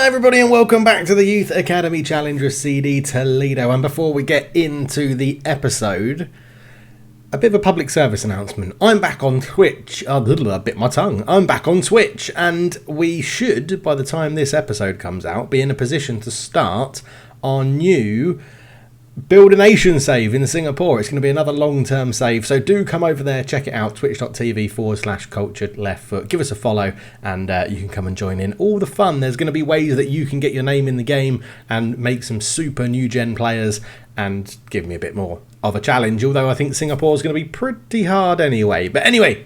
Hi everybody and welcome back to the Youth Academy Challenge with CD Toledo. And before we get into the episode, a bit of a public service announcement. I'm back on Twitch. I bit my tongue. I'm back on Twitch, and we should, by the time this episode comes out, be in a position to start our new Build a Nation save in Singapore. It's going to be another long-term save, so do come over there, check it out, twitch.tv/culturedleftfoot. Give us a follow, and you can come and join in all the fun. There's going to be ways that you can get your name in the game and make some super new-gen players and give me a bit more of a challenge, although I think Singapore's going to be pretty hard anyway. But anyway,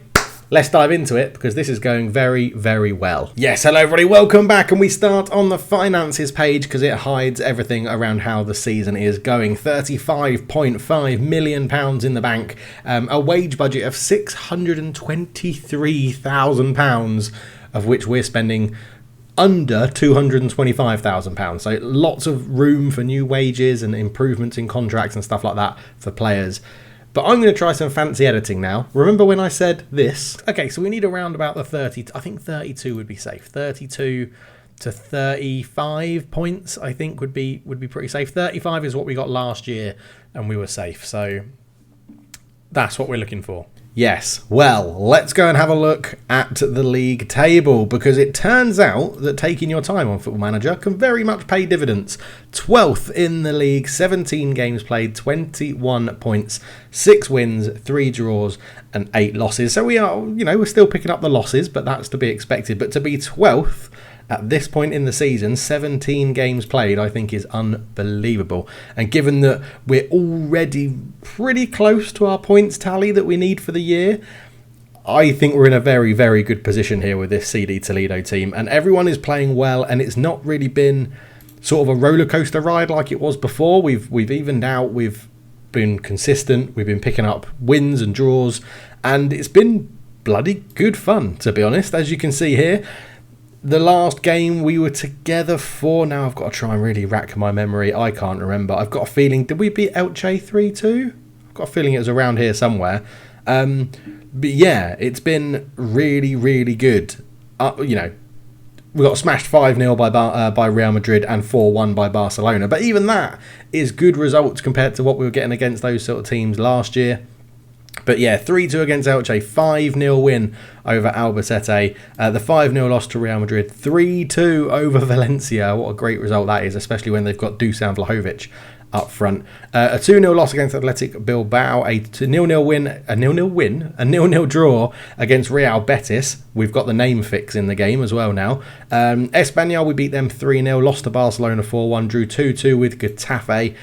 let's dive into it, because this is going very, very well. Yes, hello everybody, welcome back, and we start on the finances page because it hides everything around how the season is going. £35.5 million in the bank, a wage budget of £623,000, of which we're spending under £225,000. So lots of room for new wages and improvements in contracts and stuff like that for players. But I'm going to try some fancy editing now. Remember when I said this? Okay, so we need around about the 30, I think 32 would be safe. 32 to 35 points, I think, would be pretty safe. 35 is what we got last year, and we were safe. So that's what we're looking for. Yes, well, let's go and have a look at the league table, because it turns out that taking your time on Football Manager can very much pay dividends. 12th in the league, 17 games played, 21 points, 6 wins, 3 draws and 8 losses. So we are, we're still picking up the losses, but that's to be expected. But to be 12th at this point in the season, 17 games played, I think is unbelievable. And given that we're already pretty close to our points tally that we need for the year, I think we're in a very, very good position here with this CD Toledo team. And everyone is playing well, and it's not really been sort of a roller coaster ride like it was before. We've evened out, we've been consistent, we've been picking up wins and draws, and it's been bloody good fun, to be honest. As you can see here, the last game we were together for, now I've got to try and really rack my memory. I can't remember. I've got a feeling, did we beat Elche 3-2? I've got a feeling it was around here somewhere. But yeah, it's been really, really good. We got smashed 5-0 by Real Madrid and 4-1 by Barcelona. But even that is good results compared to what we were getting against those sort of teams last year. But yeah, 3-2 against Elche, 5-0 win over Albacete, the 5-0 loss to Real Madrid, 3-2 over Valencia. What a great result that is, especially when they've got Dusan Vlahovic up front. A 2-0 loss against Athletic Bilbao, a 0-0 draw against Real Betis. We've got the name fix in the game as well now. Espanyol, we beat them 3-0, lost to Barcelona 4-1, drew 2-2 with Getafe,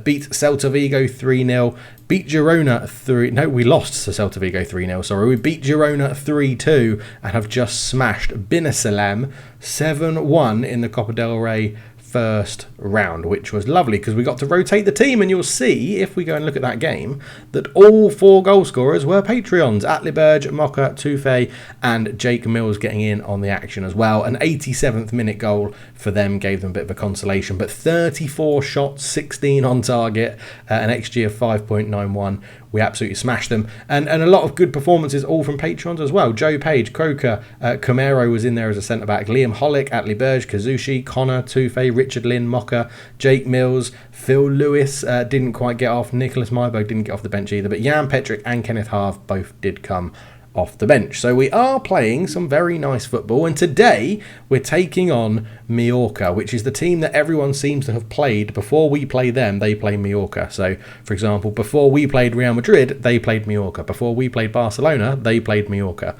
beat Celta Vigo 3-0, beat Girona we lost to Celta Vigo 3-0, sorry. We beat Girona 3-2 and have just smashed Binasalem 7-1 in the Copa del Rey first round, which was lovely because we got to rotate the team. And you'll see, if we go and look at that game, that all 4 goal scorers were Patreons. Atliberge, Mocha, Toufe and Jake Mills getting in on the action as well. An 87th minute goal for them gave them a bit of a consolation, but 34 shots, 16 on target, an XG of 5.91. We absolutely smashed them. And a lot of good performances, all from Patrons as well. Joe Page, Croker, Camaro was in there as a centre-back. Liam Hollick, Atliberge, Kazushi, Connor, Toufe, Richard Lynn, Mocha, Jake Mills, Phil Lewis didn't quite get off. Nicholas Myberg didn't get off the bench either. But Jan Petrick and Kenneth Harve both did come off the bench. So we are playing some very nice football, and today we're taking on Mallorca, which is the team that everyone seems to have played. Before we play them, they play Mallorca. So for example, before we played Real Madrid, they played Mallorca. Before we played Barcelona, they played Mallorca.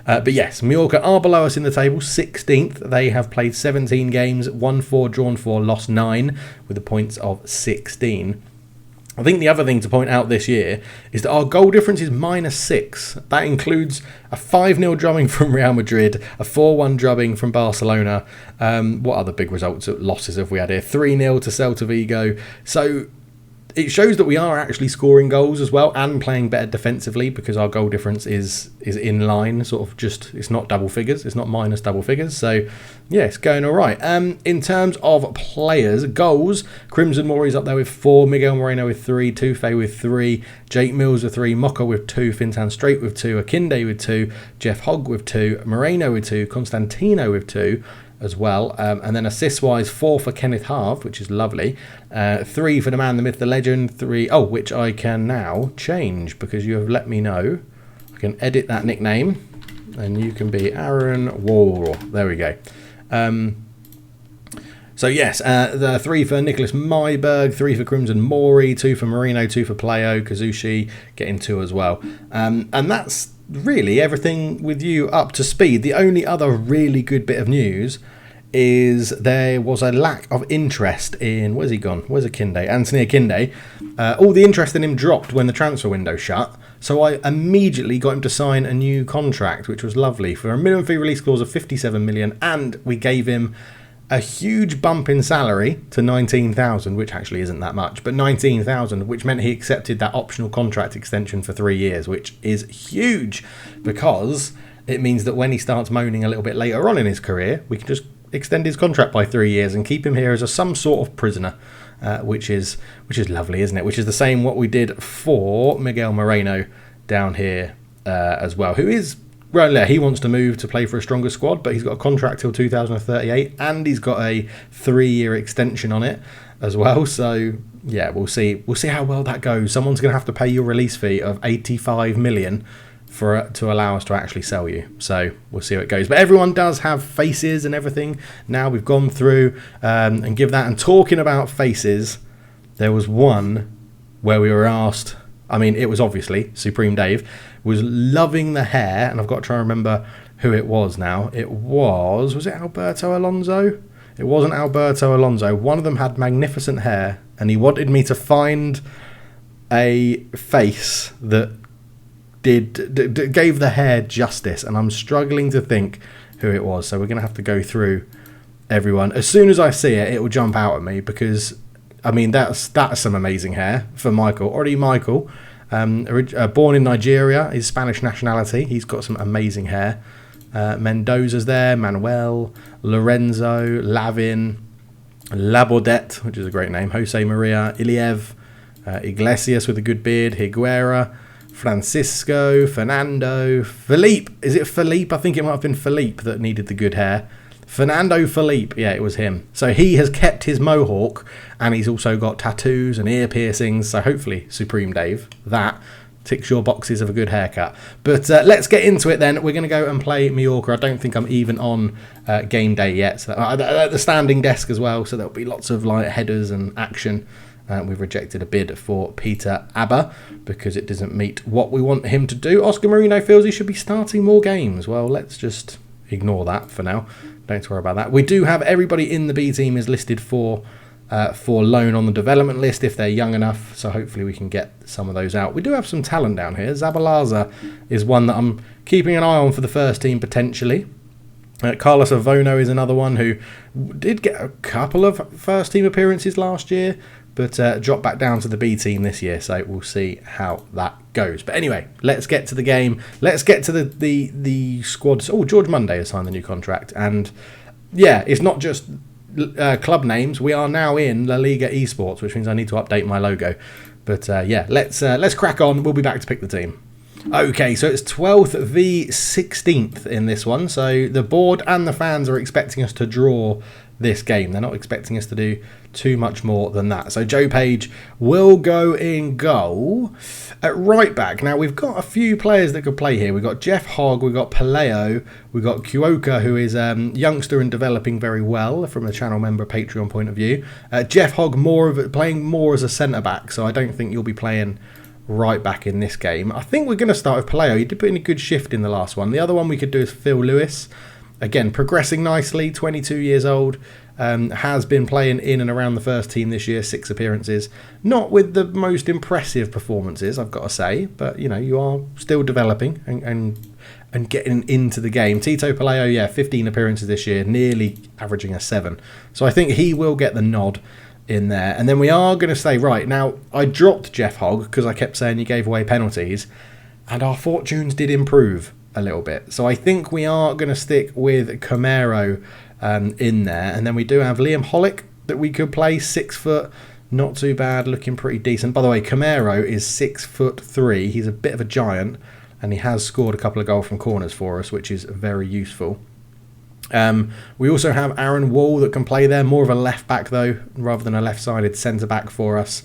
But yes, Mallorca are below us in the table, 16th. They have played 17 games, won 4, drawn 4, lost 9 with the points of 16. I think the other thing to point out this year is that our goal difference is -6. That includes a 5-0 drubbing from Real Madrid, a 4-1 drubbing from Barcelona. What other big losses have we had here? 3-0 to Celta Vigo. So it shows that we are actually scoring goals as well and playing better defensively, because our goal difference is in line, sort of just, it's not double figures, it's not minus double figures. So yeah, it's going all right. In terms of players, goals, Crimson Mori's up there with 4, Miguel Moreno with 3, Toufe with 3, Jake Mills with 3, Mocha with 2, Fintan Straight with 2, Akinde with 2, Jeff Hogg with 2, Moreno with 2, Constantino with 2, as well. And then assists-wise, 4 for Kenneth Harve, which is lovely. 3 for the man, the myth, the legend. 3, which I can now change because you have let me know. I can edit that nickname, and you can be Aaron Wall. There we go. So yes, the 3 for Nicholas Myberg, 3 for Crimson Mori, 2 for Marino, 2 for Playo, Kazushi getting 2 as well. And that's really everything with you up to speed. The only other really good bit of news is there was a lack of interest in... Where's he gone? Where's Akinde? Anthony Akinde. All the interest in him dropped when the transfer window shut. So I immediately got him to sign a new contract, which was lovely, for a minimum fee release clause of 57 million, and we gave him a huge bump in salary to 19,000, which actually isn't that much, but 19,000, which meant he accepted that optional contract extension for 3 years, which is huge because it means that when he starts moaning a little bit later on in his career, we can just extend his contract by 3 years and keep him here as some sort of prisoner, which is lovely, isn't it? Which is the same what we did for Miguel Moreno down here as well, who is... Well, yeah, he wants to move to play for a stronger squad, but he's got a contract till 2038, and he's got a 3-year extension on it as well. So yeah, we'll see how well that goes. Someone's going to have to pay your release fee of 85 million to allow us to actually sell you. So we'll see how it goes. But everyone does have faces and everything. Now we've gone through and give that. And talking about faces, there was one where we were asked. I mean, it was obviously Supreme Dave was loving the hair, and I've got to try and remember who it was now. It was it Alberto Alonso? It wasn't Alberto Alonso. One of them had magnificent hair, and he wanted me to find a face that gave the hair justice, and I'm struggling to think who it was. So we're going to have to go through everyone. As soon as I see it, it will jump out at me because, I mean, that's some amazing hair for Michael. Already Michael. Born in Nigeria, his Spanish nationality. He's got some amazing hair. Mendoza's there, Manuel, Lorenzo, Lavin, Labaudet, which is a great name, Jose Maria, Iliev, Iglesias with a good beard, Higuera, Francisco, Fernando, Felipe. Is it Felipe? I think it might have been Felipe that needed the good hair. Fernando Felipe, yeah, it was him. So he has kept his mohawk, and he's also got tattoos and ear piercings. So hopefully, Supreme Dave, that ticks your boxes of a good haircut. But let's get into it then. We're going to go and play Mallorca. I don't think I'm even on game day yet. So, at the standing desk as well, so there'll be lots of like headers and action. We've rejected a bid for Peter Abba because it doesn't meet what we want him to do. Oscar Marino feels he should be starting more games. Well, let's just ignore that for now. Don't worry about that. We do have everybody in the B team is listed for loan on the development list if they're young enough. So hopefully we can get some of those out. We do have some talent down here. Zabalaza is one that I'm keeping an eye on for the first team potentially. Carlos Avono is another one who did get a couple of first team appearances last year, but dropped back down to the B team this year. So we'll see how that goes. But anyway, let's get to the game. Let's get to the squads. Oh, George Monday has signed the new contract. And yeah, it's not just club names. We are now in La Liga Esports, which means I need to update my logo. But yeah, let's crack on. We'll be back to pick the team. Okay, so it's 12th v 16th in this one. So the board and the fans are expecting us to draw this game. They're not expecting us to do too much more than that. So Joe Page will go in goal. At right back, now we've got a few players that could play here. We've got Jeff Hogg, we've got Paleo, we've got Kyoka, who is youngster and developing very well from a channel member Patreon point of view. Jeff Hogg playing more as a centre-back, so I don't think you'll be playing right back in this game. I think we're going to start with Paleo. He did put in a good shift in the last one. The other one we could do is Phil Lewis. Again, progressing nicely, 22 years old, has been playing in and around the first team this year, 6 appearances. Not with the most impressive performances, I've got to say, but you know, you are still developing and getting into the game. Tito Paleo, yeah, 15 appearances this year, nearly averaging a 7. So I think he will get the nod in there. And then we are going to say, right, now I dropped Jeff Hogg because I kept saying you gave away penalties, and our fortunes did improve a little bit. So I think we are going to stick with Camaro in there. And then we do have Liam Hollick that we could play, 6 foot, not too bad, looking pretty decent. By the way, Camaro is 6'3". He's a bit of a giant, and he has scored a couple of goals from corners for us, which is very useful. We also have Aaron Wall that can play there, more of a left back though, rather than a left-sided centre back for us.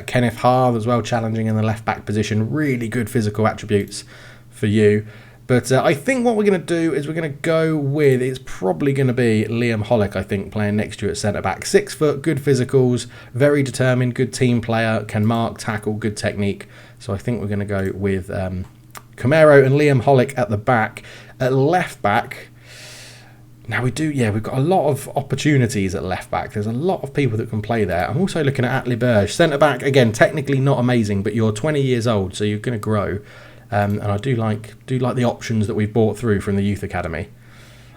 Kenneth Harve as well, challenging in the left back position. Really good physical attributes for you. But I think what we're going to do is we're going to go with, it's probably going to be Liam Hollick, I think, playing next to you at centre back. 6 foot, good physicals, very determined, good team player, can mark, tackle, good technique. So I think we're going to go with Camero and Liam Hollick at the back. At left back, now we've got a lot of opportunities at left back. There's a lot of people that can play there. I'm also looking at Atli Berge. Centre back, again, technically not amazing, but you're 20 years old, so you're going to grow. And I do like the options that we've brought through from the youth academy.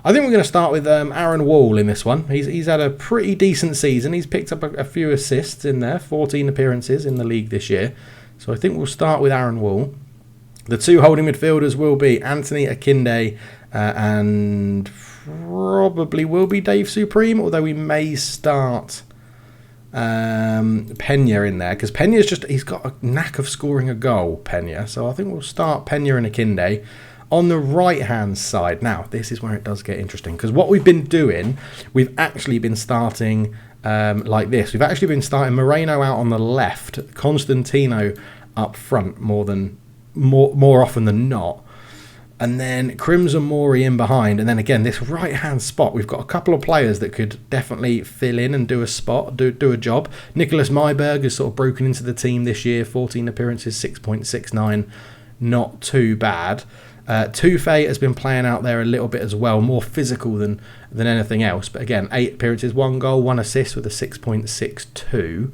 I think we're going to start with Aaron Wall in this one. He's had a pretty decent season. He's picked up a few assists in there, 14 appearances in the league this year. So I think we'll start with Aaron Wall. The 2 holding midfielders will be Anthony Akinde and probably will be Dave Supreme, although we may start Pena in there, because Pena's he's got a knack of scoring a goal, Pena. So I think we'll start Pena and Akinde. On the right hand side, now this is where it does get interesting, because what we've been doing, we've actually been starting like this. We've actually been starting Moreno out on the left, Constantino up front more often than not, and then Crimson Mori in behind. And then again, this right hand spot, we've got a couple of players that could definitely fill in and do a job. Nicholas Myberg has sort of broken into the team this year, 14 appearances, 6.69, not too bad. Toufe has been playing out there a little bit as well, more physical than anything else, but again, 8 appearances, 1 goal, 1 assist with a 6.62.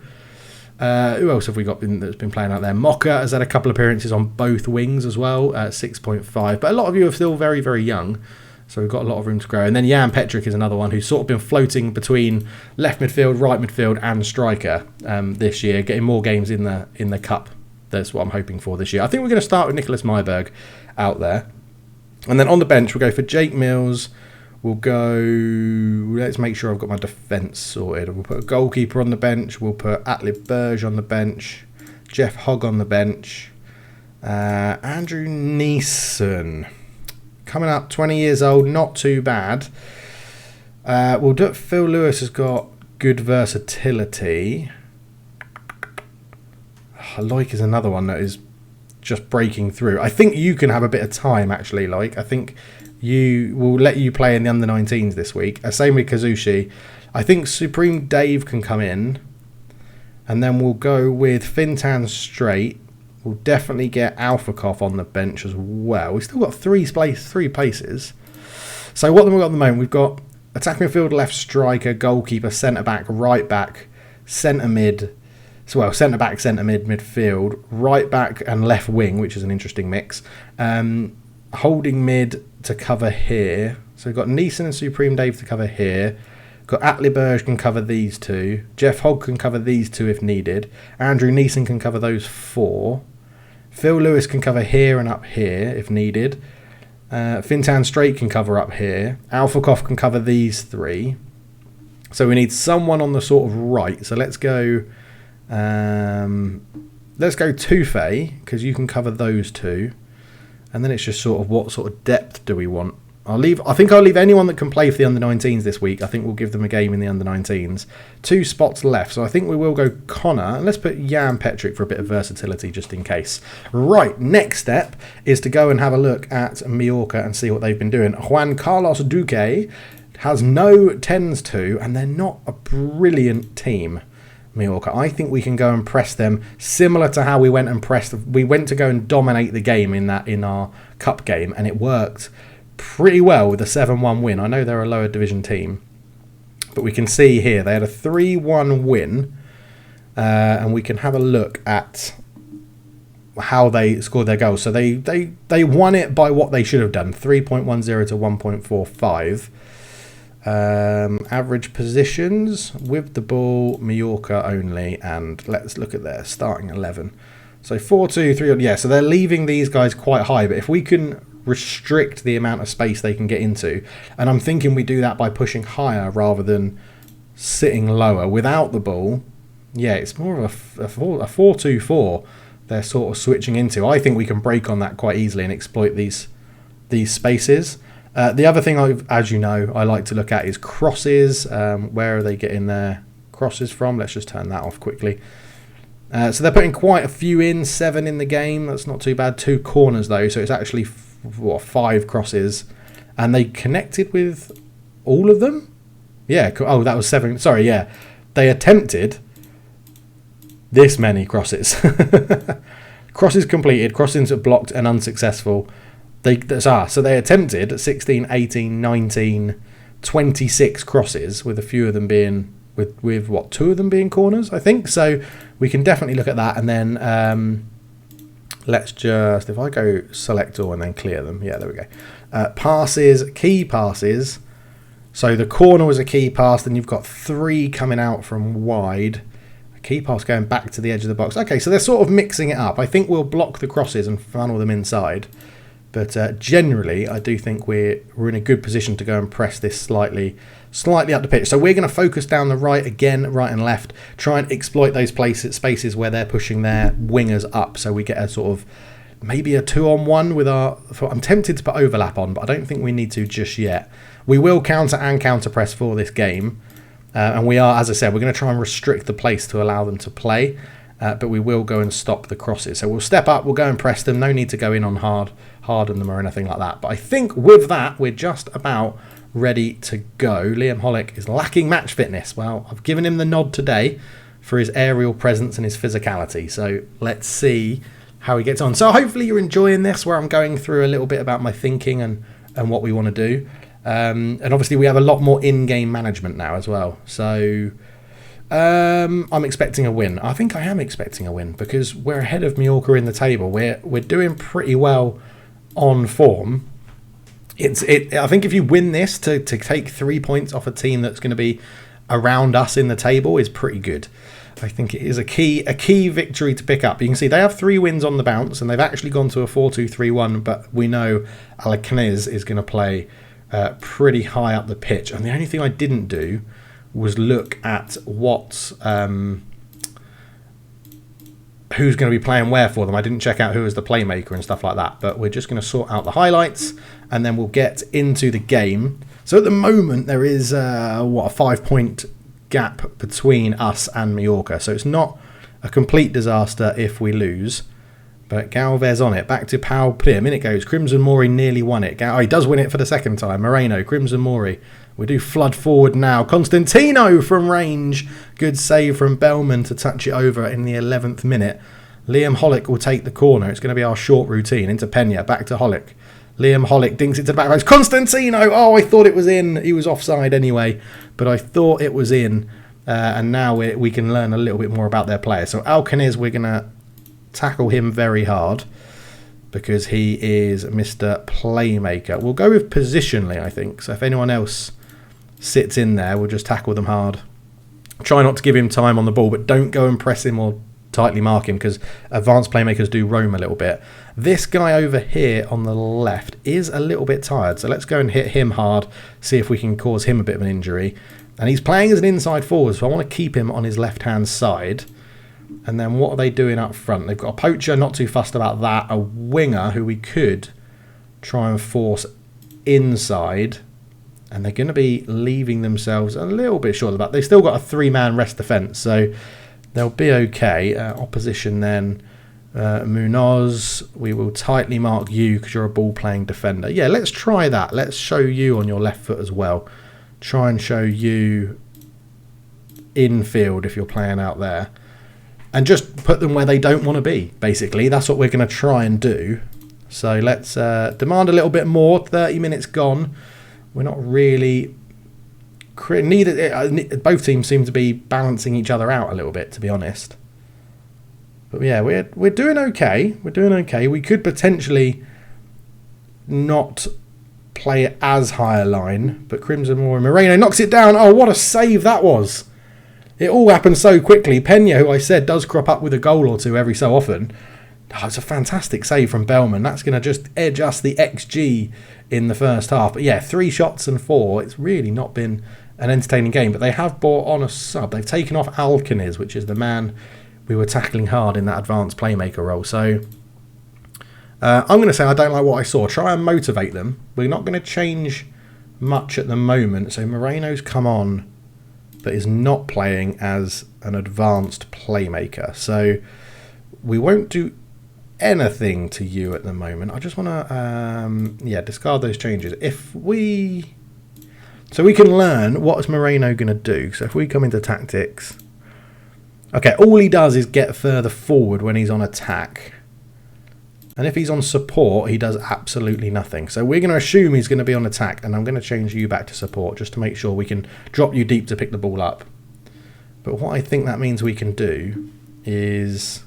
Who else have we got that's been playing out there? Mocha has had a couple of appearances on both wings as well, 6.5. But a lot of you are still very, very young, so we've got a lot of room to grow. And then Jan Petric is another one who's sort of been floating between left midfield, right midfield and striker this year, getting more games in the cup. That's what I'm hoping for this year. I think we're going to start with Nicholas Myberg out there. And then on the bench, we'll go for Jake Mills. We'll go, let's make sure I've got my defence sorted. We'll put a goalkeeper on the bench. We'll put Atli Berge on the bench. Jeff Hogg on the bench. Andrew Neeson. Coming up, 20 years old, not too bad. We'll do it. Phil Lewis has got good versatility. Like is another one that is just breaking through. I think you can have a bit of time, actually. I think you will let you play in the under-19s this week. Same with Kazushi. I think Supreme Dave can come in. And then we'll go with Fintan Straight. We'll definitely get Alphakoff on the bench as well. We've still got three places. So what have we got at the moment? We've got attacking midfield, left striker, goalkeeper, centre-back, right-back, centre-mid. So, well, centre-back, centre-mid, midfield, right-back and left wing, which is an interesting mix. Holding mid to cover here. So we've got Neeson and Supreme Dave to cover here. Got Atli Berge can cover these 2. Jeff Hogg can cover these 2 if needed. Andrew Neeson can cover those 4. Phil Lewis can cover here and up here if needed. Fintan Straight can cover up here. Alphakoff can cover these 3. So we need someone on the sort of right. So let's go Toufe, because you can cover those 2. And then it's just sort of what sort of depth do we want. I think I'll leave anyone that can play for the under-19s this week. I think we'll give them a game in the under-19s. 2 spots left, so I think we will go Connor. And let's put Jan Petric for a bit of versatility just in case. Right, next step is to go and have a look at Mallorca and see what they've been doing. Juan Carlos Duque has no 10s and they're not a brilliant team. Mallorca. I think we can go and press them similar to how we went to go and dominate the game in our cup game, and it worked pretty well with a 7-1 win. I know they're a lower division team, but we can see here they had a 3-1 win, and we can have a look at how they scored their goals. So they won it by what they should have done, 3.10 to 1.45. Average positions with the ball, Mallorca only, and let's look at their starting 11. So 4-2-3, yeah, so they're leaving these guys quite high, but if we can restrict the amount of space they can get into, and I'm thinking we do that by pushing higher rather than sitting lower without the ball, yeah, it's more of a 4-2-4 they're sort of switching into. I think we can break on that quite easily and exploit these spaces. The other thing, as you know, I like to look at is crosses. Where are they getting their crosses from? Let's just turn that off quickly. So they're putting quite a few in, 7 in the game. That's not too bad. 2 corners, though, so it's actually 5 crosses. And they connected with all of them? Yeah, oh, that was 7. Sorry, yeah. They attempted this many crosses. Crosses completed, crossings are blocked and unsuccessful. So they attempted 16, 18, 19, 26 crosses, with a few of them being, with what, 2 of them being corners, I think. So we can definitely look at that. And then let's just, if I go select all and then clear them. Yeah, there we go. Passes, key passes. So the corner was a key pass. Then you've got 3 coming out from wide. A key pass going back to the edge of the box. Okay, so they're sort of mixing it up. I think we'll block the crosses and funnel them inside. But generally, I do think we're in a good position to go and press this slightly up the pitch. So we're going to focus down the right again, right and left, try and exploit those spaces where they're pushing their wingers up. So we get a sort of maybe a 2-on-1 with our... I'm tempted to put overlap on, but I don't think we need to just yet. We will counter and counter press for this game. And we are, as I said, we're going to try and restrict the place to allow them to play. But we will go and stop the crosses. So we'll step up, we'll go and press them. No need to go in on harden them or anything like that. But I think with that, we're just about ready to go. Liam Hollick is lacking match fitness. Well, I've given him the nod today for his aerial presence and his physicality. So let's see how he gets on. So hopefully you're enjoying this, where I'm going through a little bit about my thinking and what we want to do. And obviously we have a lot more in-game management now as well. So... I'm expecting a win. I think I am expecting a win because we're ahead of Mallorca in the table. We're doing pretty well on form. I think if you win this, to take 3 points off a team that's going to be around us in the table is pretty good. I think it is a key victory to pick up. You can see they have 3 wins on the bounce, and they've actually gone to a 4-2-3-1. But we know Alacanez is going to play pretty high up the pitch. And the only thing I didn't do was look at who's going to be playing where for them. I didn't check out who was the playmaker and stuff like that, but we're just going to sort out the highlights and then we'll get into the game. So at the moment there is a 5-point gap between us and Mallorca, so it's not a complete disaster if we lose. But Galvez on it, back to Pau Prim, in it goes. Crimson Mori nearly won it. He does win it for the second time. Moreno, Crimson Mori. We do flood forward now. Constantino from range. Good save from Bellman to touch it over in the 11th minute. Liam Hollick will take the corner. It's going to be our short routine. Into Pena. Back to Hollick. Liam Hollick dinks it to the back post. Constantino! Oh, I thought it was in. He was offside anyway. But I thought it was in. And now we can learn a little bit more about their players. So Alcaraz, we're going to tackle him very hard because he is Mr. Playmaker. We'll go with positionally, I think. So if anyone else sits in there, we'll just tackle them hard. Try not to give him time on the ball, but don't go and press him or tightly mark him because advanced playmakers do roam a little bit. This guy over here on the left is a little bit tired, so let's go and hit him hard, see if we can cause him a bit of an injury. And he's playing as an inside forward, so I want to keep him on his left-hand side. And then what are they doing up front? They've got a poacher, not too fussed about that. A winger who we could try and force inside. And they're going to be leaving themselves a little bit short of that. They've still got a 3-man rest defence, so they'll be okay. Opposition then, Munoz. We will tightly mark you because you're a ball-playing defender. Yeah, let's try that. Let's show you on your left foot as well. Try and show you infield if you're playing out there. And just put them where they don't want to be, basically. That's what we're going to try and do. So let's demand a little bit more. 30 minutes gone. We're not really... both teams seem to be balancing each other out a little bit, to be honest. But yeah, we're doing okay. We're doing okay. We could potentially not play it as high a line. But Crimson Moreno knocks it down. Oh, what a save that was. It all happened so quickly. Pena, who I said does crop up with a goal or two every so often. Oh, it's a fantastic save from Bellman. That's going to just edge us the XG in the first half. But yeah, 3 shots and 4. It's really not been an entertaining game. But they have brought on a sub. They've taken off Alcaraz, which is the man we were tackling hard in that advanced playmaker role. So I'm going to say I don't like what I saw. Try and motivate them. We're not going to change much at the moment. So Moreno's come on, but is not playing as an advanced playmaker. So we won't do anything to you at the moment. I just want to, discard those changes. So we can learn what is Moreno going to do. So if we come into tactics, okay, all he does is get further forward when he's on attack. And if he's on support, he does absolutely nothing. So we're going to assume he's going to be on attack, and I'm going to change you back to support just to make sure we can drop you deep to pick the ball up. But what I think that means we can do is,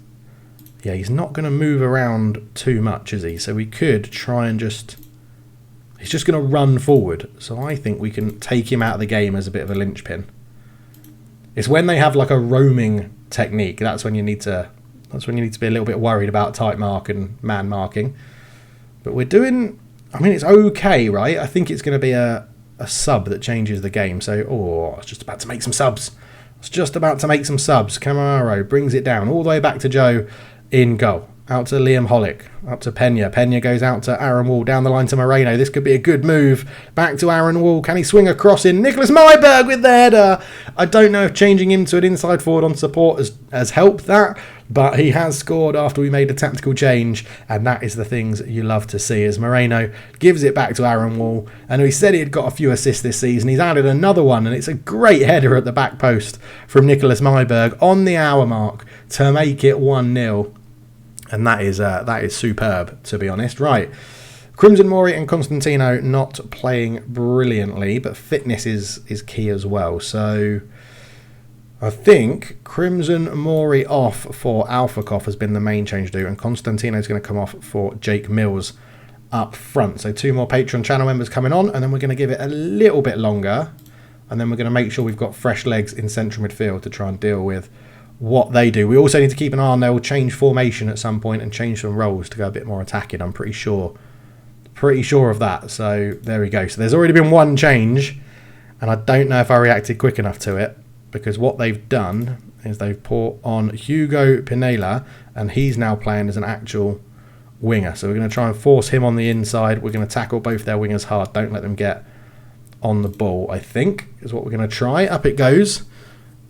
yeah, he's not going to move around too much, is he? So we could try and he's just going to run forward. So I think we can take him out of the game as a bit of a linchpin. It's when they have like a roaming technique, that's when you need to be a little bit worried about tight mark and man marking. But we're doing, I mean, it's okay, right? I think it's going to be a sub that changes the game. So, I was just about to make some subs. Camaro brings it down all the way back to Joe in goal. Out to Liam Hollick, up to Pena. Pena goes out to Aaron Wall, down the line to Moreno. This could be a good move. Back to Aaron Wall. Can he swing across in? Nicholas Myberg with the header. I don't know if changing him to an inside forward on support has helped that, but he has scored after we made a tactical change, and that is the things you love to see as Moreno gives it back to Aaron Wall. And we said he had got a few assists this season. He's added another one, and it's a great header at the back post from Nicholas Myberg on the hour mark to make it 1-0. And that is superb, to be honest. Right, Crimson Mori and Constantino not playing brilliantly, but fitness is key as well. So I think Crimson Mori off for Alphakov has been the main change to do, and Constantino's going to come off for Jake Mills up front. So 2 more Patreon channel members coming on, and then we're going to give it a little bit longer, and then we're going to make sure we've got fresh legs in central midfield to try and deal with what they do. We also need to keep an eye on, they'll change formation at some point and change some roles to go a bit more attacking. I'm pretty sure of that. So there we go. So there's already been one change, and I don't know if I reacted quick enough to it, because what they've done is they've put on Hugo Pinella, and he's now playing as an actual winger. So we're going to try and force him on the inside. We're going to tackle both their wingers hard. Don't let them get on the ball, I think, is what we're going to try. Up it goes.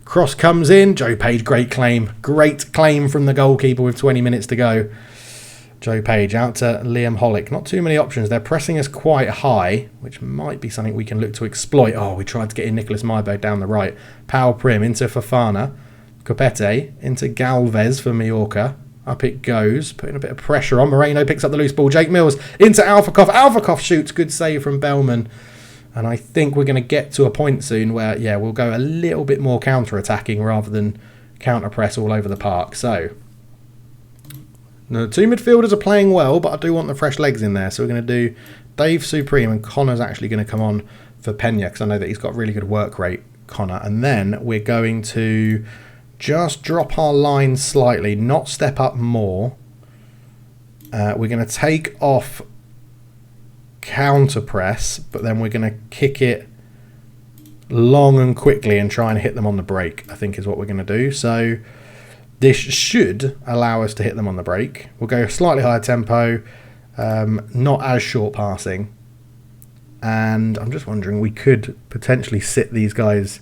Cross comes in. Joe Page, great claim. Great claim from the goalkeeper with 20 minutes to go. Joe Page out to Liam Hollick. Not too many options. They're pressing us quite high, which might be something we can look to exploit. Oh, we tried to get in Nicholas Myberg down the right. Powell Prim into Fafana. Copete into Galvez for Mallorca. Up it goes, putting a bit of pressure on. Moreno picks up the loose ball. Jake Mills into Alphakov. Alphakov shoots. Good save from Bellman. And I think we're going to get to a point soon where, yeah, we'll go a little bit more counter-attacking rather than counter-press all over the park. So, the 2 midfielders are playing well, but I do want the fresh legs in there. So we're going to do Dave Supreme, and Connor's actually going to come on for Pena, because I know that he's got really good work rate, Connor. And then we're going to just drop our line slightly, not step up more. We're going to take off counter press, but then we're going to kick it long and quickly and try and hit them on the break, I think is what we're going to do. So this should allow us to hit them on the break. We'll go slightly higher tempo, not as short passing, and I'm just wondering, we could potentially sit these guys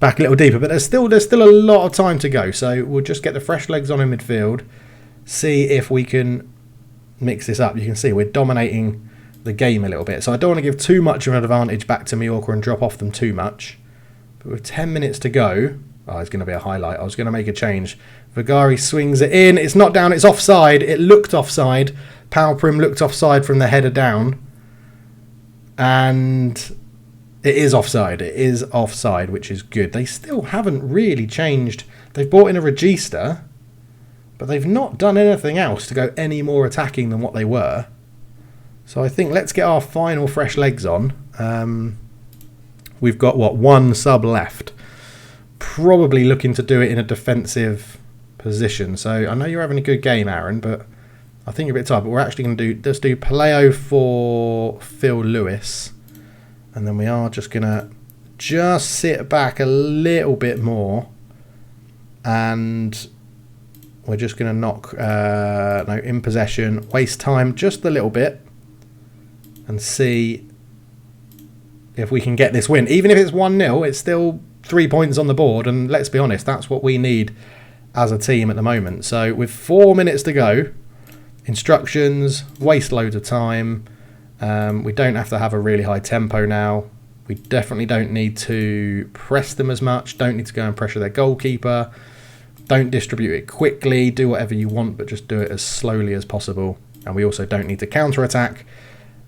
back a little deeper, but there's still a lot of time to go. So we'll just get the fresh legs on in midfield, see if we can mix this up. You can see we're dominating the game a little bit, so I don't want to give too much of an advantage back to Mallorca and drop off them too much. But with 10 minutes to go, it's going to be a highlight. I was going to make a change. Vagari swings it in. It's not down. It's offside. It looked offside. Powell Prim looked offside from the header down, and it is offside. It is offside, which is good. They still haven't really changed. They've brought in a Regista, but they've not done anything else to go any more attacking than what they were. So I think let's get our final fresh legs on. We've got, one sub left. Probably looking to do it in a defensive position. So I know you're having a good game, Aaron, but I think you're a bit tired. But we're actually going to let's do Paleo for Phil Lewis. And then we are just going to sit back a little bit more. And we're just going to knock, no, in possession, waste time just a little bit and see if we can get this win. Even if it's 1-0, it's still 3 points on the board, and let's be honest, that's what we need as a team at the moment. So with 4 minutes to go, instructions, waste loads of time. We don't have to have a really high tempo now. We definitely don't need to press them as much, don't need to go and pressure their goalkeeper. Don't distribute it quickly, do whatever you want, but just do it as slowly as possible. And we also don't need to counter-attack,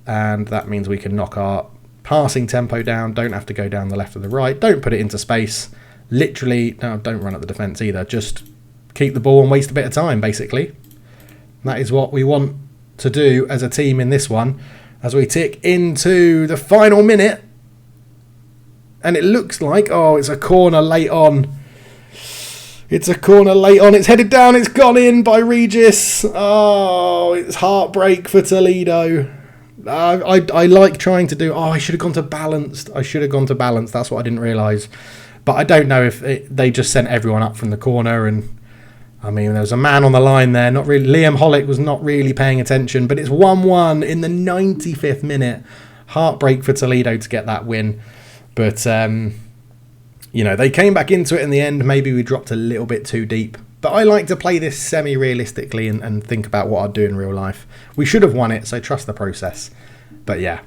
and that means we can knock our passing tempo down, don't have to go down the left or the right, don't put it into space. Literally, no, don't run at the defence either, just keep the ball and waste a bit of time, basically. That is what we want to do as a team in this one, as we tick into the final minute. And it looks like, oh, it's a corner late on. It's a corner late on. It's headed down. It's gone in by Regis. Oh, it's heartbreak for Toledo. I like trying to do... Oh, I should have gone to balanced. That's what I didn't realise. But I don't know if they just sent everyone up from the corner. And I mean, there was a man on the line there. Not really. Liam Hollick was not really paying attention. But it's 1-1 in the 95th minute. Heartbreak for Toledo to get that win. But, you know, they came back into it in the end. Maybe we dropped a little bit too deep. But I like to play this semi-realistically and think about what I'd do in real life. We should have won it, so trust the process. But yeah,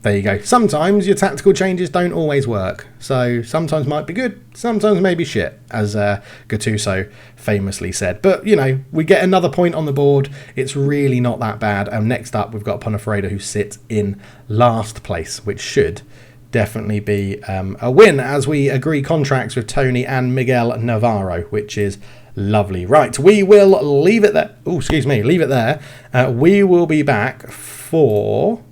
there you go. Sometimes your tactical changes don't always work. So sometimes might be good, sometimes maybe shit, as Gattuso famously said. But, you know, we get another point on the board. It's really not that bad. And next up, we've got Ponferrada, who sit in last place, which should definitely be a win, as we agree contracts with Tony and Miguel Navarro, which is lovely. Right, we will leave it there. Oh, excuse me, leave it there. We will be back for...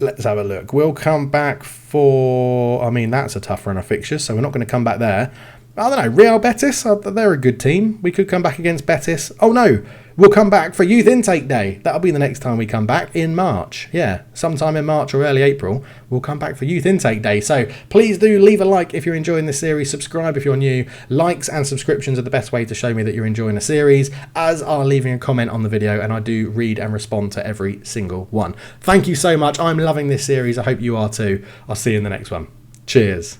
Let's have a look. We'll come back for... I mean, that's a tough run of fixtures, so we're not going to come back there. I don't know, Real Betis, they're a good team. We could come back against Betis. Oh no, we'll come back for Youth Intake Day. That'll be the next time we come back, in March. Yeah, sometime in March or early April, we'll come back for Youth Intake Day. So please do leave a like if you're enjoying this series. Subscribe if you're new. Likes and subscriptions are the best way to show me that you're enjoying the series, as are leaving a comment on the video, and I do read and respond to every single one. Thank you so much. I'm loving this series. I hope you are too. I'll see you in the next one. Cheers.